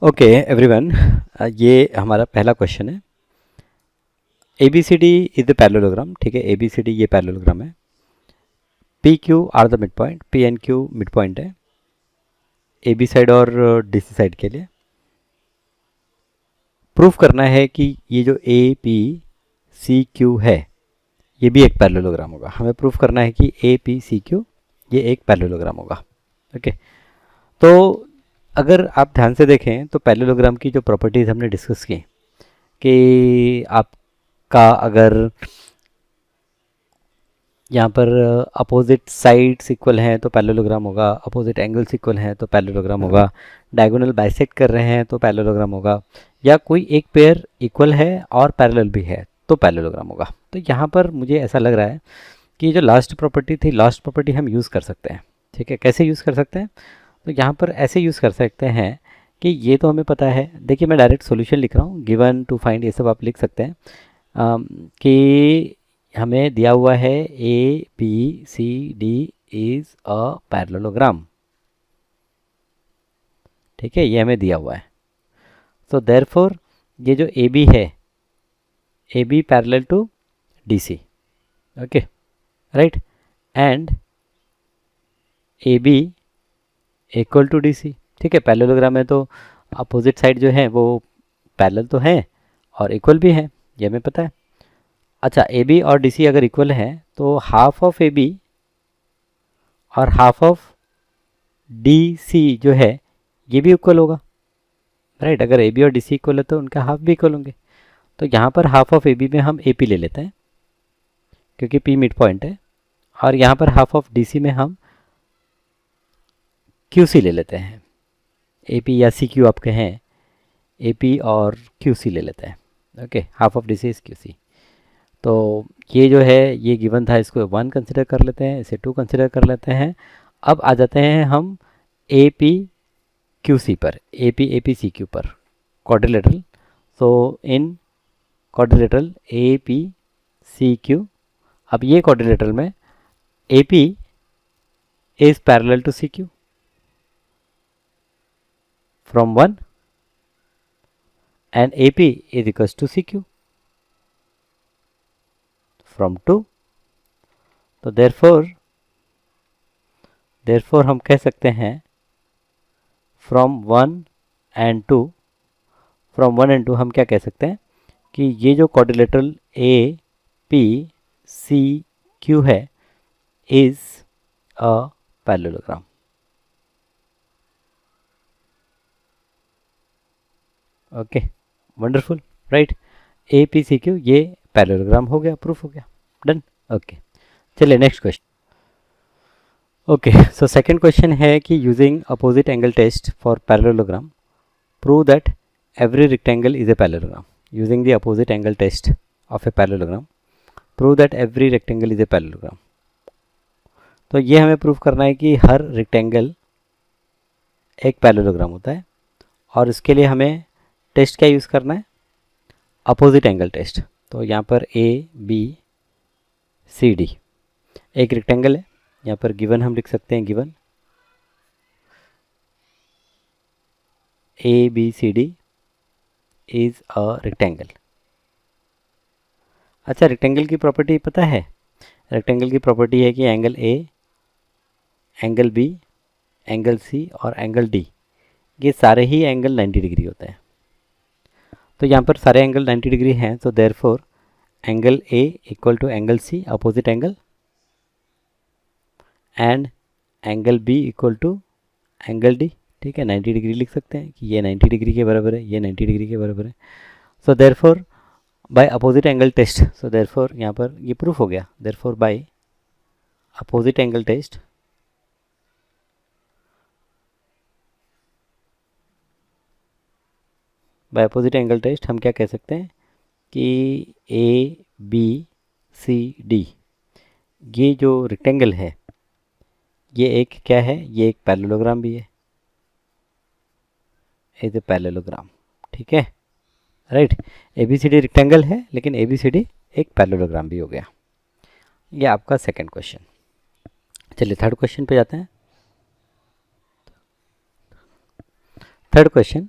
Okay everyone, ये हमारा पहला क्वेश्चन है। A B C D is the parallelogram. ठीक है, ए बी सी डी ये पैरेललोग्राम है। P Q R the mid point, P and Q mid point है ए बी साइड और डी सी साइड के लिए। प्रूफ करना है कि ये जो ए पी सी क्यू है ये भी एक पैरेललोग्राम होगा। हमें प्रूफ करना है कि ए पी सी क्यू ये एक पैरेललोग्राम होगा। ओके, तो अगर आप ध्यान से देखें तो पैरेललोग्राम की जो प्रॉपर्टीज़ हमने डिस्कस की कि आपका अगर यहाँ पर अपोजिट साइड्स इक्वल हैं तो पैरेललोग्राम होगा, अपोजिट एंगल्स इक्वल हैं तो पैरेललोग्राम होगा, डायगोनल बाइसेक्ट कर रहे हैं तो पैरेललोग्राम होगा, या कोई एक पेयर इक्वल है और पैरेलल भी है तो पैरेललोग्राम होगा। तो यहाँ पर मुझे ऐसा लग रहा है कि जो लास्ट प्रॉपर्टी थी, लास्ट प्रॉपर्टी हम यूज़ कर सकते हैं। ठीक है, कैसे यूज़ कर सकते हैं? तो यहाँ पर ऐसे यूज़ कर सकते हैं कि ये तो हमें पता है। देखिए, मैं डायरेक्ट सॉल्यूशन लिख रहा हूँ, गिवन टू फाइंड ये सब आप लिख सकते हैं कि हमें दिया हुआ है A B C D is a parallelogram. ठीक है, ये हमें दिया हुआ है। सो देयरफॉर ये जो ए बी है, A B parallel to D C. Okay, right, and A B equal to D C. ठीक है, पैरेललोग्राम है तो अपोजिट साइड जो है वो पैरेलल तो है और इक्वल भी है, ये हमें पता है। अच्छा, ए बी और डी सी अगर इक्वल है तो हाफ ऑफ ए बी और हाफ ऑफ डी सी जो है ये भी इक्वल होगा। राइट, अगर ए बी और डी सी इक्वल है तो उनका हाफ भी इक्वल होंगे। तो यहाँ पर हाफ ऑफ ए बी में हम ए पी ले लेते हैं क्योंकि पी मिड पॉइंट है, और यहाँ पर हाफ ऑफ डी सी में हम क्यू सी ले लेते हैं। ए पी या सी क्यू आपके हैं, ए पी और क्यू सी ले लेते हैं। Okay, half of D C is Q C. तो ये जो है ये गिवन था, इसको 1 कंसिडर कर लेते हैं, इसे 2 कंसिडर कर लेते हैं। अब आ जाते हैं हम ए पी क्यू सी पर, ए पी सी क्यू पर, quadrilateral. So in quadrilateral A P C Q, अब ये क्वाड्रिलेटरल में A P is parallel to C Q from 1 and AP is equals to CQ from 2. तो therefore हम कह सकते हैं from 1 and 2, from 1 and 2 हम क्या कह सकते हैं कि ये जो quadrilateral A P C Q है is a parallelogram. Okay, wonderful, right. A P C Q ये पैरेललोग्राम हो गया, प्रूफ हो गया, डन। ओके, चलिए next question. Okay, so second question है कि using opposite angle test for parallelogram prove that every rectangle is a parallelogram. Using the opposite angle test of a parallelogram prove that every rectangle is a parallelogram. तो ये हमें prove करना है कि हर rectangle एक parallelogram होता है, और इसके लिए हमें टेस्ट क्या यूज़ करना है? Opposite angle test. तो यहाँ पर ए बी सी डी एक रेक्टेंगल है, यहाँ पर गिवन हम लिख सकते हैं, given A B C D is a rectangle. अच्छा, रेक्टेंगल की प्रॉपर्टी पता है? रेक्टेंगल की प्रॉपर्टी है कि angle A, angle B, angle C और एंगल डी ये सारे ही एंगल 90 डिग्री होते हैं। तो यहाँ पर सारे एंगल 90 डिग्री हैं, तो therefore angle A equal to angle C opposite angle, and angle B equal to angle D. ठीक है, 90 डिग्री लिख सकते हैं कि ये 90 डिग्री के बराबर है, ये 90 डिग्री के बराबर है। So therefore by opposite angle test, so therefore यहाँ पर ये प्रूफ हो गया। Therefore by opposite angle test by opposite angle test हम क्या कह सकते हैं कि ए बी सी डी ये जो रेक्टेंगल है ये एक क्या है? ये एक पैरेललोग्राम भी है, इज ए पैरेललोग्राम। ठीक है, right. A B C D rectangle है लेकिन ए बी सी डी एक पैरेललोग्राम भी हो गया। ये आपका सेकंड क्वेश्चन। चलिए थर्ड क्वेश्चन पे जाते हैं। थर्ड क्वेश्चन,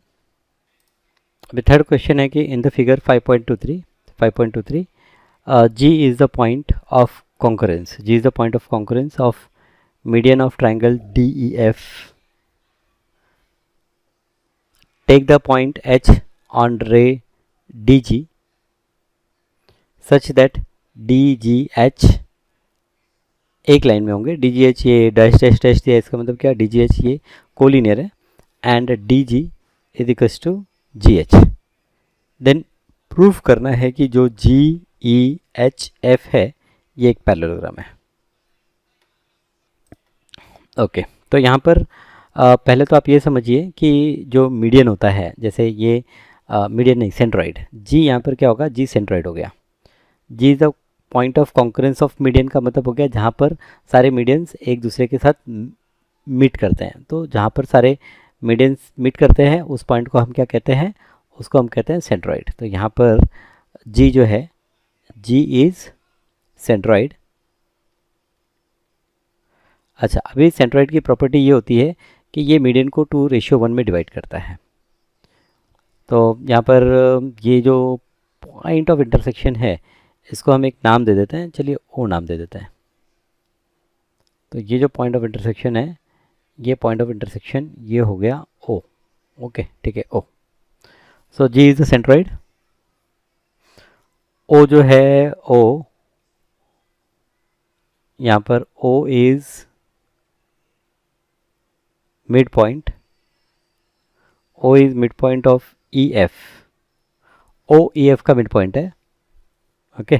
अभी थर्ड क्वेश्चन है कि in the figure 5.23 G is the point of concurrence. G is the point of concurrence of median of triangle DEF. Take the point H on ray DG such that DGH एक line में होंगे. DGH ये dash dash dash दिया, इसका मतलब क्या, DGH ये collinear है and DG is equals to GH. Then proof करना है कि जो GEHF है ये एक पैरेललोग्राम है. ओके तो यहाँ पर पहले तो आप ये समझिए कि जो मीडियन होता है, जैसे ये मीडियन नहीं, सेंट्रॉइड. जी यहाँ पर क्या होगा, जी सेंट्रॉइड हो गया. G is the point of concurrence of median का मतलब हो गया जहाँ पर सारे मीडियंस एक दूसरे के साथ मीट करते हैं. तो जहाँ पर सारे मीडियंस मीट करते हैं उस पॉइंट को हम क्या कहते हैं, उसको हम कहते हैं सेंट्रॉइड. तो यहाँ पर जी जो है, जी इज सेंट्रॉइड. अच्छा, अभी सेंट्रॉइड की प्रॉपर्टी ये होती है कि ये मीडियन को 2:1 में डिवाइड करता है. तो यहाँ पर ये जो पॉइंट ऑफ इंटरसेक्शन है इसको हम एक नाम दे देते हैं. चलिए ओ नाम दे देते हैं. तो ये जो पॉइंट ऑफ इंटरसेक्शन है, ये पॉइंट ऑफ इंटरसेक्शन ये हो गया ओ. ओके ठीक है, O. So G is the centroid. O जो है, ओ यहाँ पर O is mid point. O is mid point of E F. O E F का मिड पॉइंट है. ओके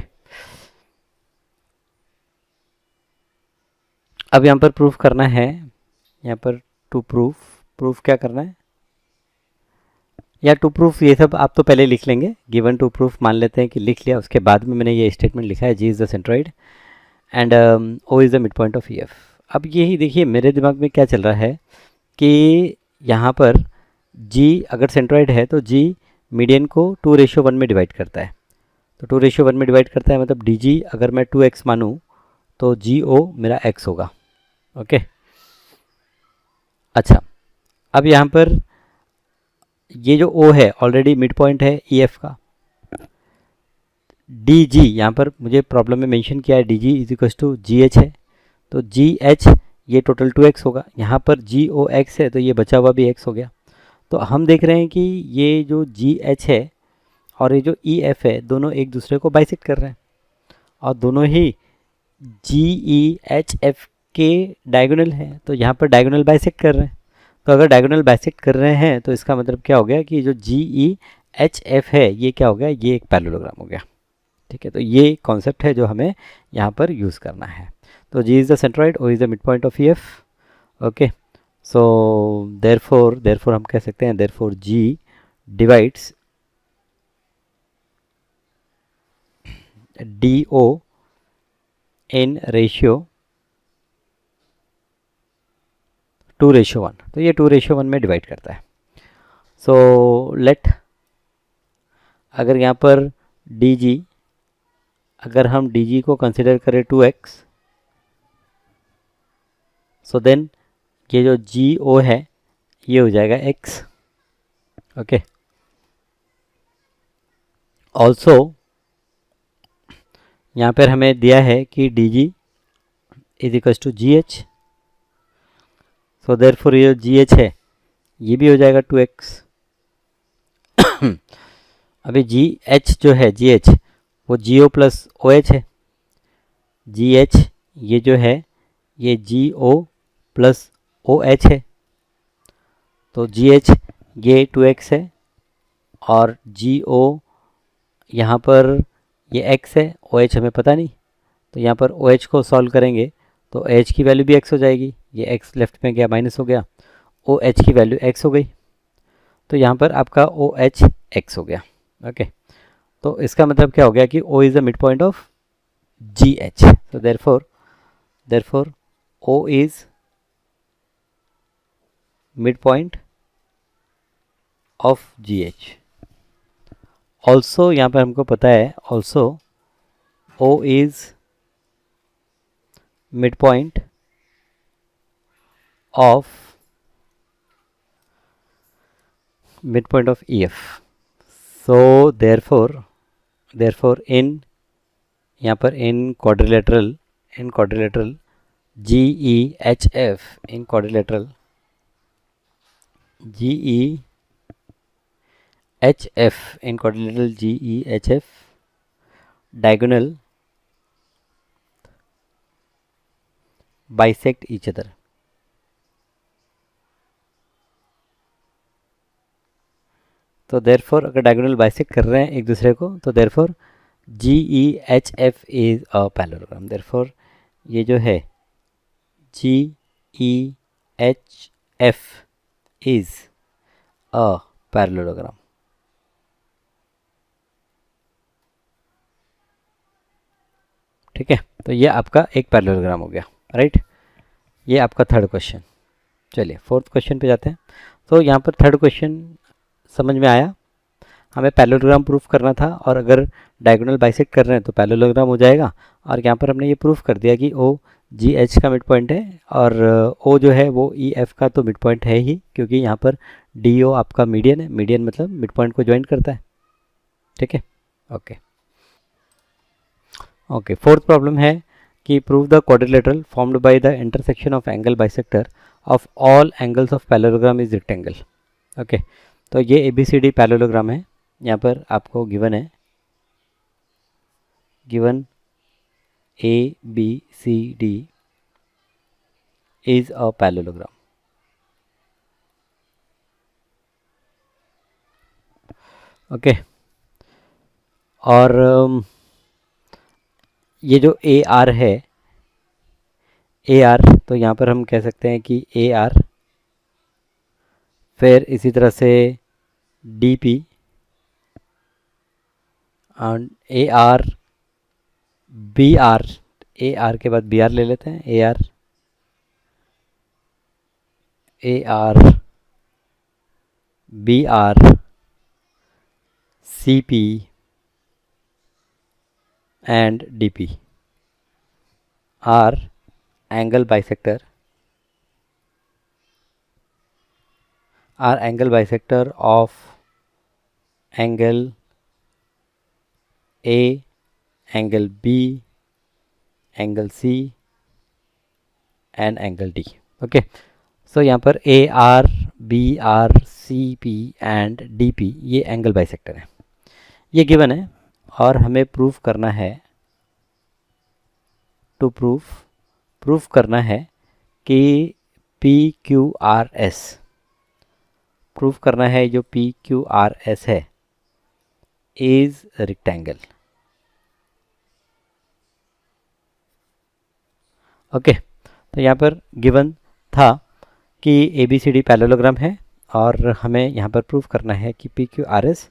अब यहाँ पर प्रूफ करना है, यहाँ पर टू प्रूफ क्या करना है, या टू प्रूफ ये सब आप तो पहले लिख लेंगे. गिवन टू प्रूफ मान लेते हैं कि लिख लिया, उसके बाद में मैंने ये स्टेटमेंट लिखा है G is the centroid and O is the mid point of E F. अब यही देखिए मेरे दिमाग में क्या चल रहा है कि यहाँ पर जी अगर सेंट्रॉइड है तो जी मीडियन को 2:1 में डिवाइड करता है. तो 2:1 में डिवाइड करता है मतलब डी जी अगर मैं 2x मानूँ तो जी ओ मेरा x होगा. ओके अच्छा, अब यहाँ पर ये जो O है ऑलरेडी मिड पॉइंट है ई एफ का. डी जी यहाँ पर मुझे प्रॉब्लम में मेंशन किया है D G is equal to G H है. तो जी एच ये टोटल 2x होगा. यहाँ पर जी ओ एक्स है तो ये बचा हुआ भी x हो गया. तो हम देख रहे हैं कि ये जो जी एच है और ये जो ई एफ है दोनों एक दूसरे को बाइसेक्ट कर रहे हैं और दोनों ही जी ई एच एफ के डायगोनल हैं. तो यहाँ पर डायगोनल बाइसेक्ट कर रहे हैं. तो अगर डायगोनल बाइसेक्ट कर रहे हैं तो इसका मतलब क्या हो गया कि जो जी ई एच एफ है ये क्या हो गया, ये एक पैरेललोग्राम हो गया. ठीक है, तो ये कॉन्सेप्ट है जो हमें यहाँ पर यूज़ करना है. तो G is the centroid, O is the mid point of E F. Okay so therefore हम कह सकते हैं therefore G divides D O in ratio 2:1. तो ये 2:1 में डिवाइड करता है. सो लेट अगर यहाँ पर डी जी, अगर हम डी जी को कंसिडर करें 2x, सो देन ये जो जी ओ है ये हो जाएगा x. ओके ऑल्सो यहाँ पर हमें दिया है कि D G is equal to G H. So therefore ये जो जी एच है ये भी हो जाएगा 2x. अभी जी एच जो है, जी एच वो जी ओ प्लस ओ एच है. जी एच ये जो है ये जी ओ प्लस ओ एच है. तो जी एच ये 2x है और जी ओ यहाँ पर ये x है, ओ एच हमें पता नहीं. तो यहाँ पर ओ एच को सॉल्व करेंगे तो एच की वैल्यू भी x हो जाएगी. ये x लेफ्ट में गया माइनस हो गया, ओ एच की वैल्यू x हो गई. तो यहाँ पर आपका ओ एच x हो गया. ओके तो इसका मतलब क्या हो गया कि O is the mid point of ji H. so therefore O is midpoint of GH. also यहाँ पर हमको पता है also O is midpoint of EF. So therefore in, यहाँ पर in quadrilateral G E H F, in quadrilateral G E H F, in quadrilateral G E H F diagonal bisect each other. तो therefore अगर diagonal bisect कर रहे हैं एक दूसरे को, तो therefore G E H F is a parallelogram. Therefore ये जो है G E H F is a parallelogram. ठीक है, तो ये आपका एक पैरेललोग्राम हो गया, राइट। ये आपका थर्ड क्वेश्चन। चलिए फोर्थ क्वेश्चन पे जाते हैं। तो यहाँ पर थर्ड क्वेश्चन समझ में आया, हमें पैरेललोग्राम प्रूफ करना था, और अगर डायगोनल बाइसेक्ट कर रहे हैं तो पैरेललोग्राम हो जाएगा। और यहाँ पर हमने ये प्रूफ कर दिया कि ओ जी एच का मिड पॉइंट है, और ओ जो है वो ई एफ का तो मिड पॉइंट है ही, क्योंकि यहाँ पर डी ओ आपका मीडियन है। मीडियन मतलब मिड पॉइंट को ज्वाइन करता है। ठीक है, ओके। फोर्थ प्रॉब्लम है कि prove the quadrilateral formed by the intersection of angle bisector of all angles of parallelogram is rectangle. Okay, तो ये A B C D parallelogram है। यहाँ पर आपको गिवन है, given A B C D is a parallelogram. Okay, और ये जो ए आर है, ए आर, तो यहाँ पर हम कह सकते हैं कि ए आर, फिर इसी तरह से D P, A R B R, A R के बाद बी आर ले लेते हैं, A R B R C P and DP are angle bisector, of angle A, angle B, angle C and angle D. Okay, so यहाँ पर A R B R C P and D P ये angle bisector है, ये given है, और हमें proof करना है, टू प्रूफ करना है कि P Q R S, proof करना है जो पी क्यू आर एस है इज रेक्टेंगल। ओके, तो यहाँ पर गिवन था कि A B C D parallelogram है, और हमें यहाँ पर प्रूफ करना है कि पी क्यू आर एस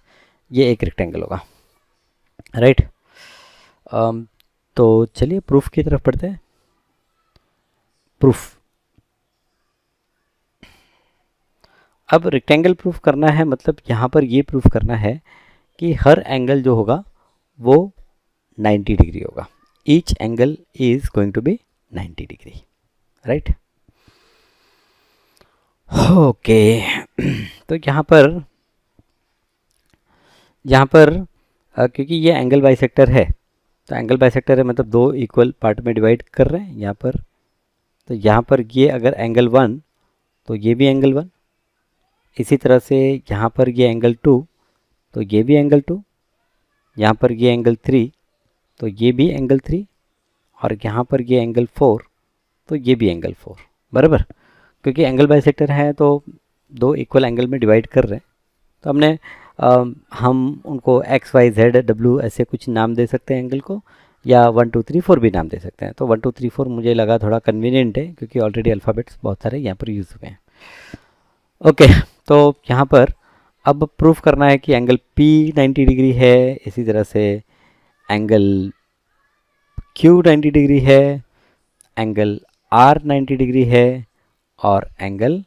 ये एक रेक्टेंगल होगा, राइट। तो चलिए प्रूफ की तरफ पढ़ते हैं। प्रूफ, अब रेक्टेंगल प्रूफ करना है, मतलब यहाँ पर ये प्रूफ करना है कि हर एंगल जो होगा वो 90 डिग्री होगा। Each angle is going to be 90 degree, right. Okay, तो यहाँ पर क्योंकि ये एंगल बाइसेक्टर है, तो एंगल बाइसेक्टर है मतलब दो इक्वल पार्ट में डिवाइड कर रहे हैं यहाँ पर। तो यहाँ पर ये अगर एंगल 1 तो ये भी एंगल 1, इसी तरह से यहाँ पर ये एंगल 2 तो ये भी एंगल 2, यहाँ पर ये एंगल 3 तो ये भी एंगल 3, और यहाँ पर ये एंगल 4 तो ये भी एंगल 4, बराबर। क्योंकि एंगल बाइसेक्टर है तो दो इक्वल एंगल में डिवाइड कर रहे हैं, तो हमने हम उनको एक्स वाई जेड डब्ल्यू ऐसे कुछ नाम दे सकते हैं एंगल को, या 1 2 3 4 भी नाम दे सकते हैं। तो 1 2 3 4 मुझे लगा थोड़ा कन्वीनियंट है, क्योंकि ऑलरेडी अल्फ़ाबेट्स बहुत सारे यहाँ पर यूज़ हुए हैं। ओके, तो यहाँ पर अब प्रूफ करना है कि एंगल P 90 डिग्री है, इसी तरह से एंगल Q 90 डिग्री है, एंगल R 90 डिग्री है, और एंगल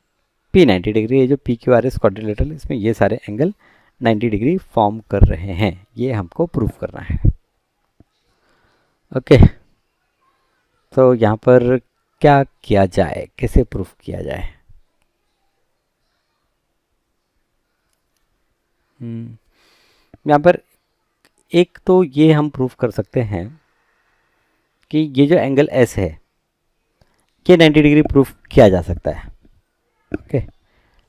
P 90 डिग्री है। जो PQRS क्वाड्रिलेटरल, इसमें ये सारे एंगल 90 डिग्री फॉर्म कर रहे हैं, ये हमको प्रूफ करना है। ओके, तो यहाँ पर क्या किया जाए, कैसे प्रूफ किया जाए? यहाँ पर एक तो ये हम प्रूफ कर सकते हैं कि ये जो एंगल एस है ये 90 डिग्री प्रूफ किया जा सकता है। ओके,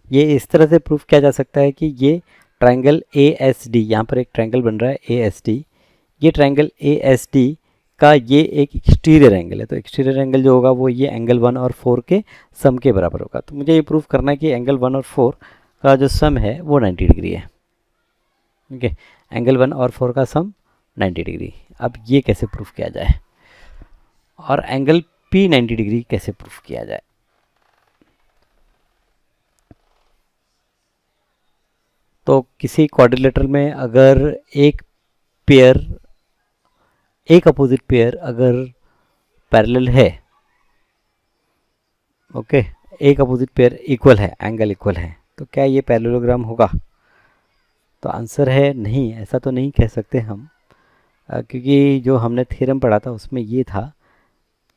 ये इस तरह से प्रूफ किया जा सकता है कि ये ट्रायंगल ए एस डी, यहाँ पर एक ट्रायंगल बन रहा है ए एस डी, ये ट्रायंगल ए एस डी का ये एक एक्सटीरियर एंगल है। तो एक्सटीरियर एंगल जो होगा वो ये एंगल 1 और 4 के सम के बराबर होगा। तो मुझे ये प्रूफ करना है कि एंगल 1 और 4 का जो सम है वो 90 डिग्री है। ओके, एंगल 1 और 4 का सम 90 डिग्री। अब ये कैसे प्रूफ किया जाए और एंगल पी 90 डिग्री कैसे प्रूफ किया जाए? तो किसी क्वाड्रिलेटरल में अगर एक अपोजिट पेयर अगर पैरेलल है, ओके, एक अपोजिट पेयर इक्वल है, एंगल इक्वल है, तो क्या ये पैरेललोग्राम होगा? तो आंसर है नहीं, ऐसा तो नहीं कह सकते हम, क्योंकि जो हमने थ्योरम पढ़ा था उसमें ये था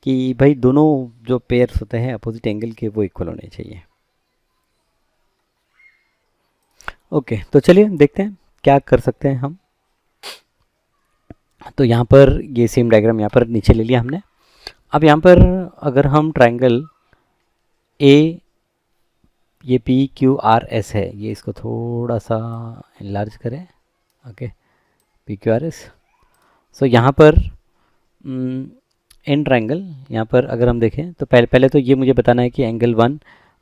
कि भाई दोनों जो पेयर्स होते हैं अपोजिट एंगल के वो इक्वल होने चाहिए। ओके, तो चलिए देखते हैं क्या कर सकते हैं हम। तो यहाँ पर ये सेम डायग्राम यहाँ पर नीचे ले लिया हमने। अब यहाँ पर अगर हम ट्रायंगल ए, ये पी क्यू आर एस है, ये इसको थोड़ा सा इनलार्ज करें। Okay, P Q R S. So यहाँ पर इन ट्रायंगल यहाँ पर अगर हम देखें तो पहले तो ये मुझे बताना है कि एंगल 1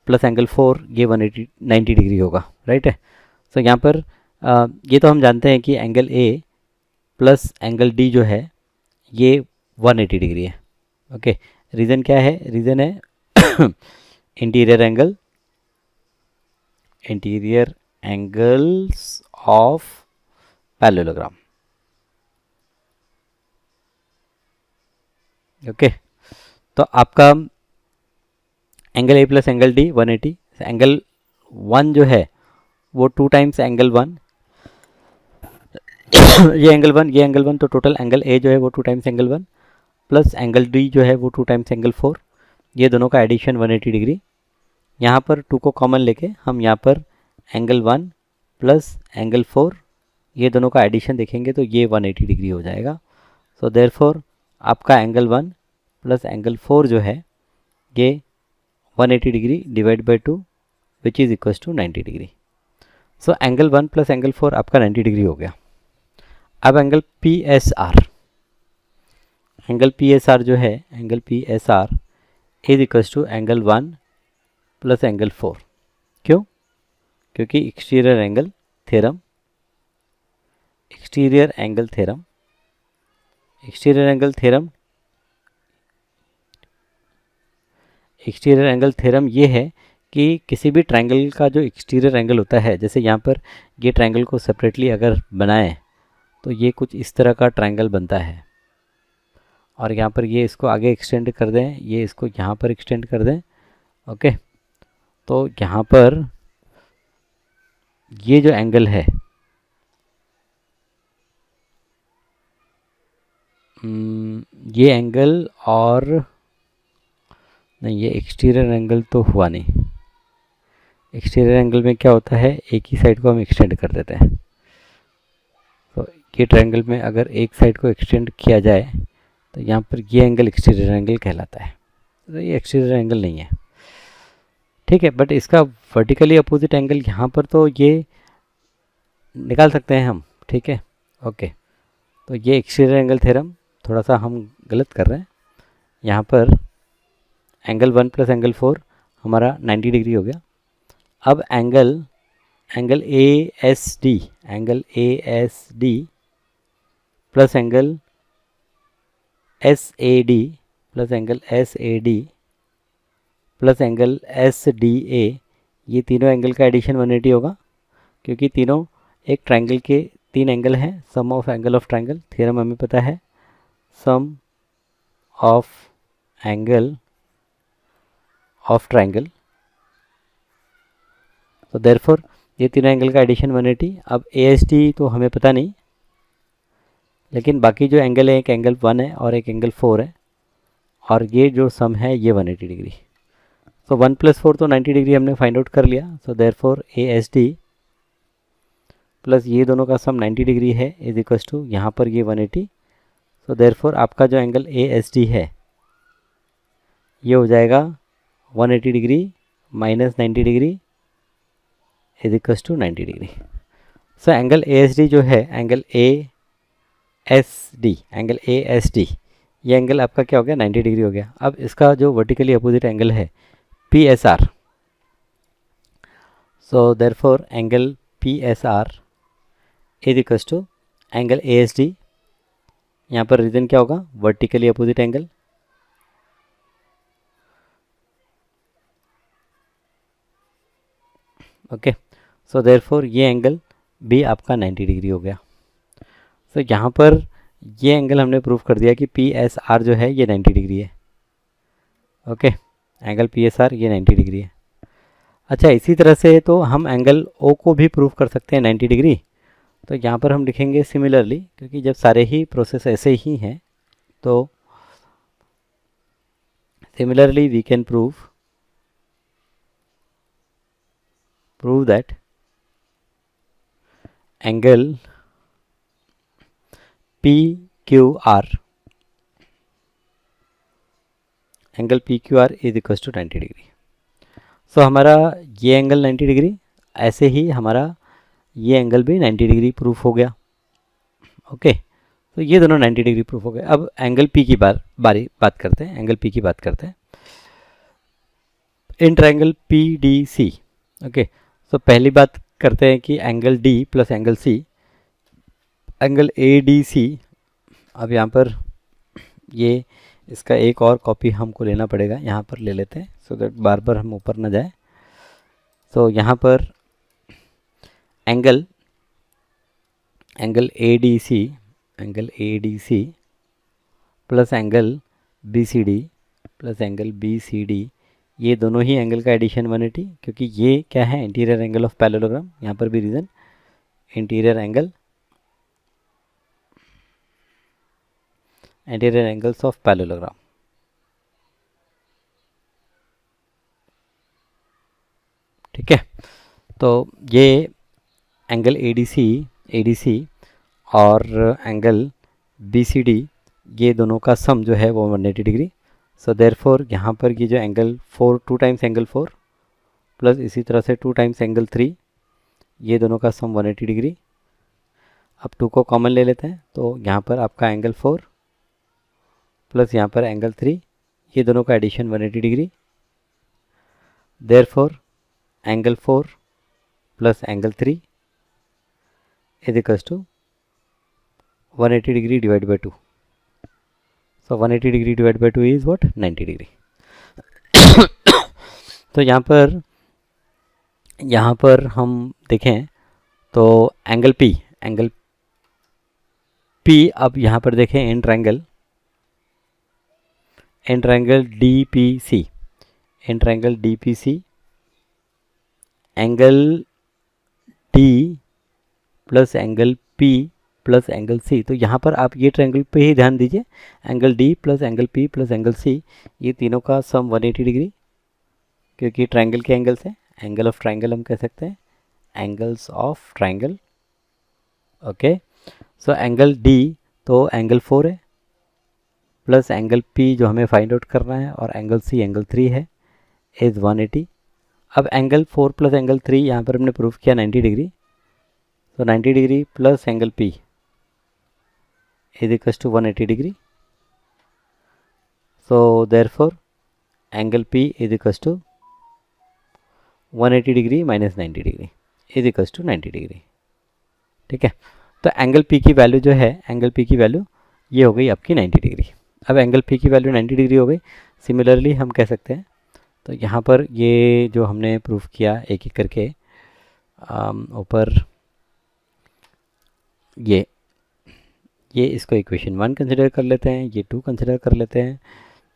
प्लस एंगल 4 ये 90 डिग्री होगा, राइट है। सो यहाँ पर ये तो हम जानते हैं कि एंगल ए प्लस एंगल डी जो है ये 180 डिग्री है। ओके, रीज़न क्या है? रीज़न है interior angles of parallelogram. Okay, तो आपका angle A plus angle D 180, angle 1 जो है वो 2 टाइम्स एंगल 1 ये एंगल 1, तो टोटल एंगल ए जो है वो 2 times angle 1 plus angle D जो है वो 2 टाइम्स एंगल 4, ये दोनों का एडिशन 180 डिग्री। यहाँ पर 2 को कॉमन लेके हम यहाँ पर एंगल 1 प्लस एंगल 4 ये दोनों का एडिशन देखेंगे तो ये 180 डिग्री हो जाएगा। सो देयरफॉर आपका एंगल 1 प्लस एंगल 4 जो है ये 180 degree divide by 2 which is equals to 90 degree. So angle 1 plus angle 4 आपका 90 डिग्री हो गया। अब एंगल पी एस आर, जो है angle P S R is equals to angle 1 plus angle 4। क्यों? क्योंकि exterior angle theorem, exterior angle theorem ये है कि किसी भी ट्रायंगल का जो एक्सटीरियर एंगल होता है, जैसे यहाँ पर ये ट्रायंगल को सेपरेटली अगर बनाएं तो ये कुछ इस तरह का ट्रायंगल बनता है, और यहाँ पर ये इसको आगे एक्सटेंड कर दें, ये इसको यहाँ पर एक्सटेंड कर दें। ओके, तो यहाँ पर ये जो एंगल है ये एंगल, और नहीं, ये एक्सटीरियर एंगल तो हुआ नहीं। एक्सटीरियर एंगल में क्या होता है, एक ही साइड को हम एक्सटेंड कर देते हैं। तो ये ट्रायंगल में अगर एक साइड को एक्सटेंड किया जाए तो यहाँ पर ये एंगल एक्सटीरियर एंगल कहलाता है। तो ये एक्सटीरियर एंगल नहीं है, ठीक है, बट इसका वर्टिकली अपोजिट एंगल यहाँ पर तो ये निकाल सकते हैं हम, ठीक है। ओके, तो ये एक्सटीरियर एंगल थ्योरम थोड़ा सा हम गलत कर रहे हैं। यहाँ पर एंगल 1 प्लस एंगल 4 हमारा 90 डिग्री हो गया। अब angle A S D plus angle S A D plus angle S D A, ये तीनों एंगल का एडिशन 180 होगा, क्योंकि तीनों एक ट्रायंगल के 3 एंगल हैं। Sum of angle of triangle theorem हमें पता है, sum of angle of triangle. तो देयरफॉर ये तीनों एंगल का एडिशन 180। अब ए एस टी तो हमें पता नहीं, लेकिन बाकी जो एंगल है, एक एंगल 1 है और एक एंगल 4 है, और ये जो सम है ये 180 डिग्री। तो 1 प्लस 4 तो 90 डिग्री हमने फाइंड आउट कर लिया। So therefore A S D plus ये दोनों का सम 90 डिग्री है इज इक्वल्स टू यहाँ पर ये 180। सो देयरफॉर आपका जो एंगल ASD है ये हो जाएगा 180 degree minus 90 degree is equals to 90 degree. So angle ASD जो है एंगल ASD ये एंगल आपका क्या हो गया 90 डिग्री हो गया। अब इसका जो वर्टिकली अपोजिट एंगल है PSR, so therefore angle PSR is equals to angle ASD, यहाँ पर रीजन क्या होगा vertically opposite angle, okay. So therefore ये एंगल भी आपका 90 डिग्री हो गया। सो यहाँ पर ये एंगल हमने प्रूव कर दिया कि PSR जो है ये 90 डिग्री है, ओके। एंगल PSR ये 90 डिग्री है। अच्छा, इसी तरह से तो हम एंगल O को भी प्रूव कर सकते हैं 90 डिग्री। तो यहाँ पर हम लिखेंगे सिमिलरली, क्योंकि जब सारे ही प्रोसेस ऐसे ही हैं तो similarly we can prove that angle PQR is equal to 90 degree. So हमारा ये एंगल 90 डिग्री, ऐसे ही हमारा ये एंगल भी 90 डिग्री प्रूफ हो गया, ओके। तो ये दोनों 90 डिग्री प्रूफ हो गए। अब एंगल P की बात करते हैं, एंगल P की बात करते हैं इन ट्रायंगल PDC, ओके। सो पहली बात करते हैं कि angle D plus angle C, angle ADC। अब यहाँ पर ये इसका एक और कॉपी हमको लेना पड़ेगा, यहाँ पर ले लेते हैं सो दैट बार बार हम ऊपर ना जाए। सो यहाँ पर angle ADC plus angle BCD plus angle BCD, ये दोनों ही एंगल का एडिशन 180, क्योंकि ये क्या है इंटीरियर एंगल ऑफ पैरेललोग्राम। यहाँ पर भी reason interior angles of parallelogram, ठीक है। तो ये एंगल ADC और एंगल BCD ये दोनों का सम जो है वो 180 डिग्री। सो देयरफॉर यहाँ पर ये जो एंगल 2 टाइम्स एंगल 4 प्लस इसी तरह से 2 टाइम्स एंगल 3, ये दोनों का सम 180 डिग्री। अब 2 को कॉमन ले लेते हैं, तो यहाँ पर आपका एंगल 4 प्लस यहाँ पर एंगल 3, ये दोनों का addition 180 degree. Therefore angle 4 plus angle 3 is equals to 180 degree divide by 2। So 180 degree divide by 2 is what 90 degree. तो यहाँ पर हम देखें तो एंगल P अब यहाँ पर देखें in triangle DPC, angle D plus angle P plus angle C। तो यहाँ पर आप ये ट्रायंगल पे ही ध्यान दीजिए, angle D plus angle P plus angle C, ये तीनों का सम 180 डिग्री, क्योंकि ट्रायंगल के एंगल्स हैं। एंगल ऑफ ट्रायंगल हम कह सकते हैं, angles of triangle, okay. So angle D तो एंगल 4 है प्लस एंगल P जो हमें फाइंड आउट करना है और एंगल C एंगल 3 है इज 180। अब एंगल 4 प्लस एंगल 3 यहाँ पर हमने प्रूफ किया 90 डिग्री। तो 90 degree plus angle P is equal to 180 degree. So therefore angle P is equal to 180 degree minus 90 degree is equal to 90 degree, ठीक है। तो एंगल P की वैल्यू जो है, एंगल P की वैल्यू ये हो गई आपकी 90 डिग्री। अब एंगल P की वैल्यू 90 डिग्री हो गई। सिमिलरली हम कह सकते हैं, तो यहाँ पर ये जो हमने प्रूफ किया एक एक करके ऊपर ये इसको इक्वेशन 1 कंसिडर कर लेते हैं, ये 2 कंसिडर कर लेते हैं।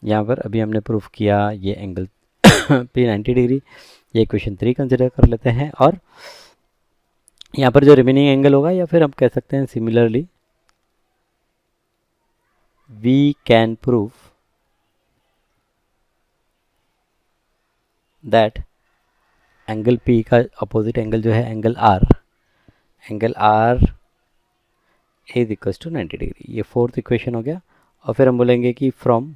यहाँ पर अभी हमने प्रूफ किया ये एंगल P 90 डिग्री, ये इक्वेशन 3 कंसिडर कर लेते हैं। और यहाँ पर जो रिमेनिंग एंगल होगा, या फिर हम कह सकते हैं similarly we can prove that angle P का अपोजिट एंगल जो है angle R angle R is equals to 90 degree. ये फोर्थ इक्वेशन हो गया। और फिर हम बोलेंगे कि from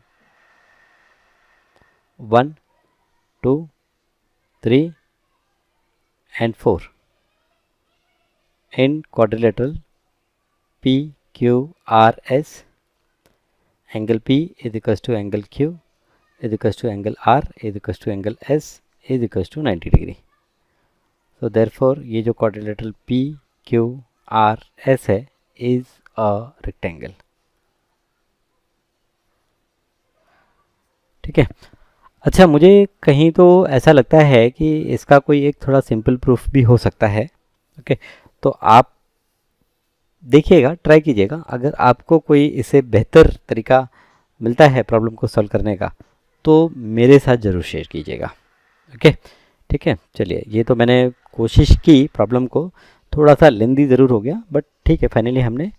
1 2 3 and 4 in quadrilateral PQRS, angle P is equals to angle Q is equals to angle R is equals to angle S is equals to 90 degree. So therefore ये जो quadrilateral PQRS है is a rectangle. ठीक है। अच्छा, मुझे कहीं तो ऐसा लगता है कि इसका कोई एक थोड़ा सिंपल प्रूफ भी हो सकता है। ओके, तो आप देखिएगा, ट्राई कीजिएगा। अगर आपको कोई इससे बेहतर तरीका मिलता है प्रॉब्लम को सॉल्व करने का तो मेरे साथ ज़रूर शेयर कीजिएगा। ओके, ठीक है। चलिए, ये तो मैंने कोशिश की, प्रॉब्लम को थोड़ा सा लेंदी ज़रूर हो गया, बट ठीक है, फाइनली हमने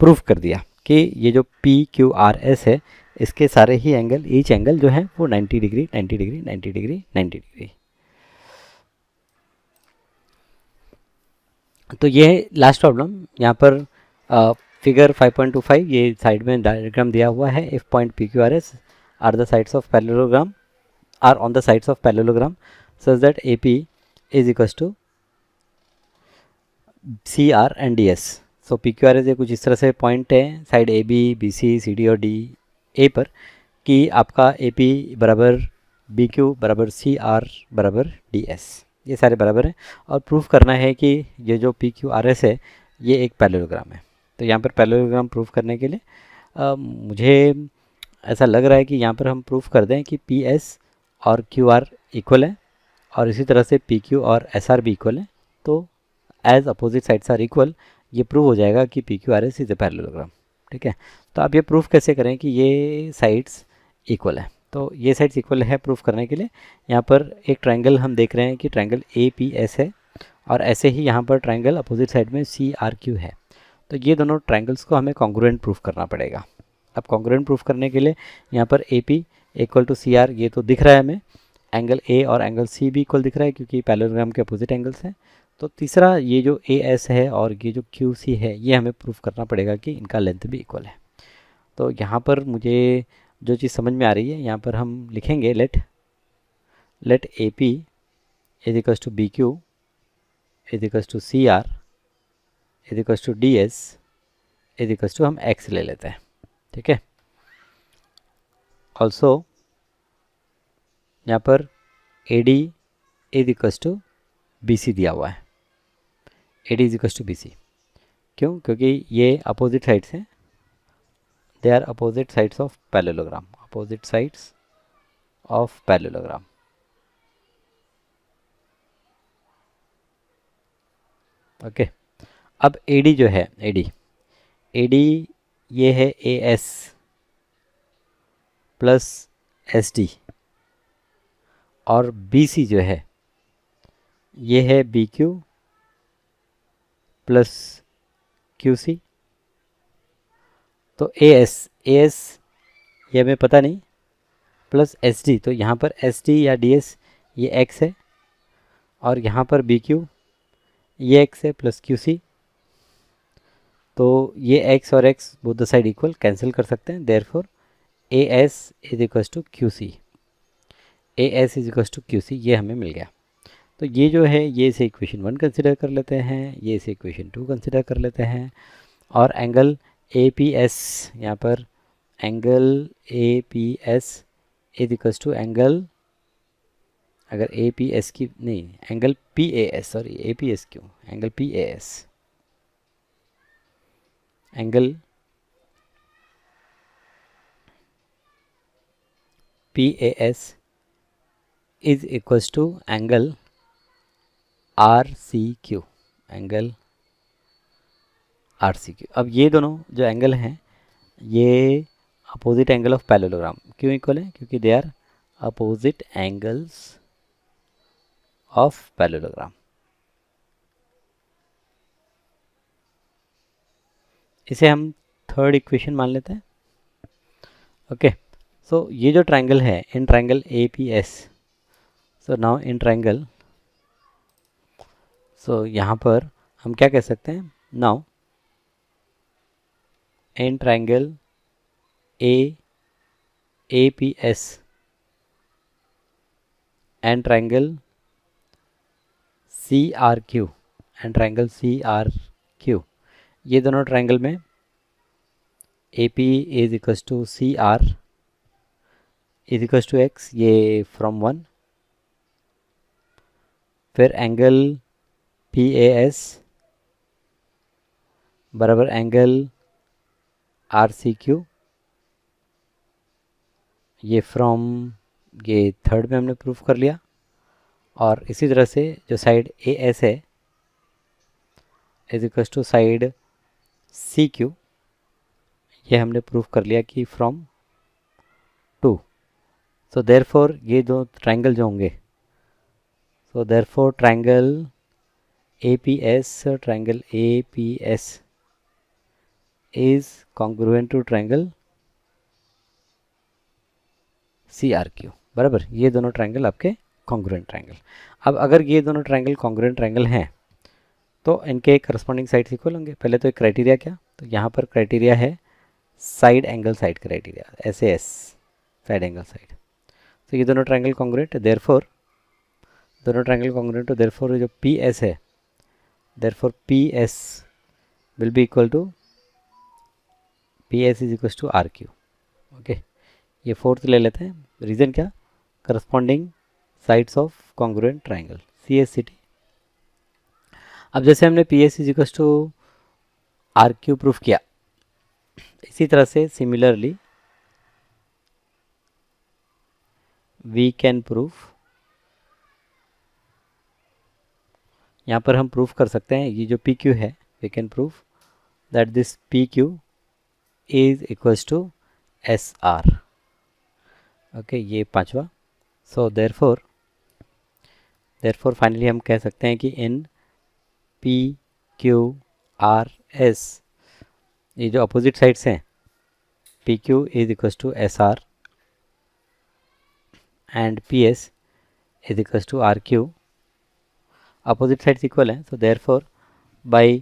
प्रूफ कर दिया कि ये जो PQRS है इसके सारे ही एंगल, ईच एंगल जो है वो 90 डिग्री 90 डिग्री 90 डिग्री 90 डिग्री। तो ये है लास्ट प्रॉब्लम। यहाँ पर फिगर 5.25 ये साइड में डायग्राम दिया हुआ है। If point PQRS are the sides of parallelogram are on the sides of parallelogram such that AP is equals to CR and DS। So PQRS ये कुछ इस तरह से पॉइंट है साइड AB BC CD और DA पर कि आपका AP बराबर BQ बराबर CR बराबर DS, ये सारे बराबर हैं। और प्रूफ करना है कि ये जो PQRS है ये एक पैरेललोग्राम है। तो यहाँ पर पैरेललोग्राम प्रूफ करने के लिए मुझे ऐसा लग रहा है कि यहाँ पर हम प्रूफ कर दें कि PS और QR इक्वल है और इसी तरह से PQ और SR भी इक्वल है। तो as opposite sides are equal, ये प्रूव हो जाएगा कि PQRS इज ए पैरेललोग्राम। ठीक है, तो आप ये प्रूफ कैसे करें कि ये साइड्स इक्वल है। तो ये साइड्स इक्वल है प्रूफ करने के लिए यहाँ पर एक ट्रायंगल हम देख रहे हैं कि ट्रायंगल APS है और ऐसे ही यहाँ पर ट्रायंगल अपोजिट साइड में CRQ है। तो ये दोनों ट्रायंगल्स को हमें कॉन्ग्रुएंट प्रूफ करना पड़ेगा। अब कॉन्ग्रुएंट प्रूफ करने के लिए यहाँ पर AP इक्वल टू CR ये तो दिख रहा है हमें, एंगल A और एंगल C भी इक्वल दिख रहा है क्योंकि पैरेललोग्राम के अपोजिट एंगल्स हैं। तो तीसरा ये जो AS है और ये जो QC है ये हमें प्रूफ करना पड़ेगा कि इनका लेंथ भी इक्वल है। तो यहाँ पर मुझे जो चीज़ समझ में आ रही है, यहाँ पर हम लिखेंगे let AP is equals to BQ is equals to CR is equals to DS is equals to हम X ले लेते हैं। ठीक है, ऑल्सो यहाँ पर AD is equals to BC दिया हुआ है। AD is equals to BC क्यों? क्योंकि ये अपोजिट साइड्स हैं, they are opposite sides of parallelogram, opposite sides of parallelogram. Okay, अब AD जो है, AD ये है AS प्लस SD और BC जो है ये है BQ प्लस QC। तो AS ये हमें पता नहीं, प्लस SD, तो यहाँ पर SD या DS ये X है और यहाँ पर BQ ये X है प्लस QC। तो ये X और X both the side equal, cancel कर सकते हैं। Therefore AS is equals to QC, AS is equals to QC ये हमें मिल गया। तो ये जो है ये इसे इक्वेशन 1 कंसिडर कर लेते हैं, ये इसे इक्वेशन 2 कंसिडर कर लेते हैं। और एंगल APS यहाँ पर angle APS is equals to angle, अगर APS की नहीं, एंगल PAS, सॉरी APS क्यों, angle PAS, angle PAS is equals to angle RCQ, angle RCQ। अब ये दोनों जो एंगल हैं ये अपोजिट एंगल ऑफ पैरेललोग्राम क्यों इक्वल है? क्योंकि they are opposite angles of parallelogram. इसे हम थर्ड इक्वेशन मान लेते हैं। ओके, सो ये जो ट्रायंगल है, in triangle APS, so now in triangle, so यहाँ पर हम क्या कह सकते हैं, now in triangle APS and triangle CRQ and triangle CRQ, ये दोनों ट्रायंगल में AP is equals to CR is equals to X, ये फ्रॉम 1, फिर एंगल PAS बराबर एंगल RCQ, ये फ्रॉम, ये थर्ड में हमने प्रूफ कर लिया। और इसी तरह से जो साइड AS है is equals to side CQ, ये हमने प्रूफ कर लिया कि फ्रॉम 2। सो देयरफॉर ये दो ट्रायंगल जो होंगे, so therefore triangle APS is congruent to triangle CRQ, बराबर। ये दोनों ट्रायंगल आपके कॉन्ग्रुएंट ट्रायंगल। अब अगर ये दोनों ट्रायंगल कॉन्ग्रुएंट ट्रायंगल हैं तो इनके करस्पॉन्डिंग साइड्स इक्वल होंगे। पहले तो एक क्राइटेरिया क्या, तो यहाँ पर क्राइटेरिया है side angle side criteria, SAS, side angle side. तो ये दोनों ट्रायंगल कॉन्ग्रुएंट, देयरफॉर दोनों ट्रायंगल कॉन्ग्रुएंट, तो देयरफॉर जो PS है, therefore PS will be equal to PS is equal to RQ। Okay, ये फोर्थ ले लेते हैं। रीज़न क्या, corresponding sides of congruent triangle CSCT। अब जैसे हमने PS is equal to RQ proof किया, इसी तरह से सिमिलरली वी कैन प्रूफ, यहाँ पर हम प्रूफ कर सकते हैं ये जो PQ है, we can proof that this PQ is equals to SR। Okay, ये पांचवा। सो देयरफॉर फाइनली हम कह सकते हैं कि इन PQRS, ये जो अपोजिट साइड्स हैं, PQ is equals to SR and PS is equals to RQ, opposite sides equal हैं। So therefore by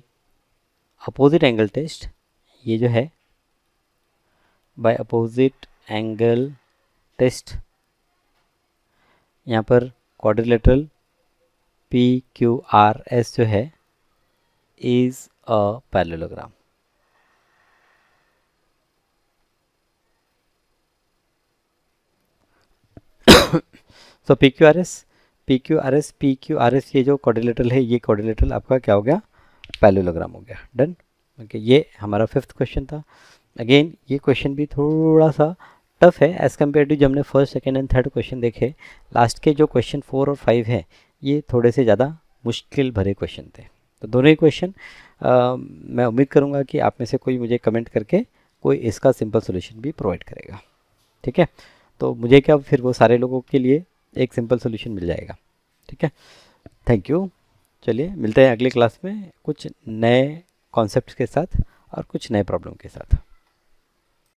opposite angle test, ये जो है बाय अपोजिट एंगल टेस्ट, यहाँ पर क्वाड्रिलेटरल PQRS जो है is a parallelogram. So PQRS ये जो क्वाड्रिलेटरल है, ये क्वाड्रिलेटरल आपका क्या हो गया, पैरेललोग्राम हो गया। डन। ओके, ये हमारा 5th क्वेश्चन था। अगेन ये क्वेश्चन भी थोड़ा सा टफ है एज़ कम्पेयर टू जब हमने first, second and third question देखे। लास्ट के जो क्वेश्चन 4 और 5 है, ये थोड़े से ज़्यादा मुश्किल भरे क्वेश्चन थे। तो दोनों ही क्वेश्चन मैं उम्मीद करूँगा कि आप में से कोई मुझे कमेंट करके कोई इसका सिंपल सोल्यूशन भी प्रोवाइड करेगा। ठीक है, तो मुझे क्या, फिर वो सारे लोगों के लिए एक सिंपल सोल्यूशन मिल जाएगा। ठीक है, थैंक यू। चलिए मिलते हैं अगली क्लास में कुछ नए कॉन्सेप्ट्स के साथ और कुछ नए प्रॉब्लम के साथ।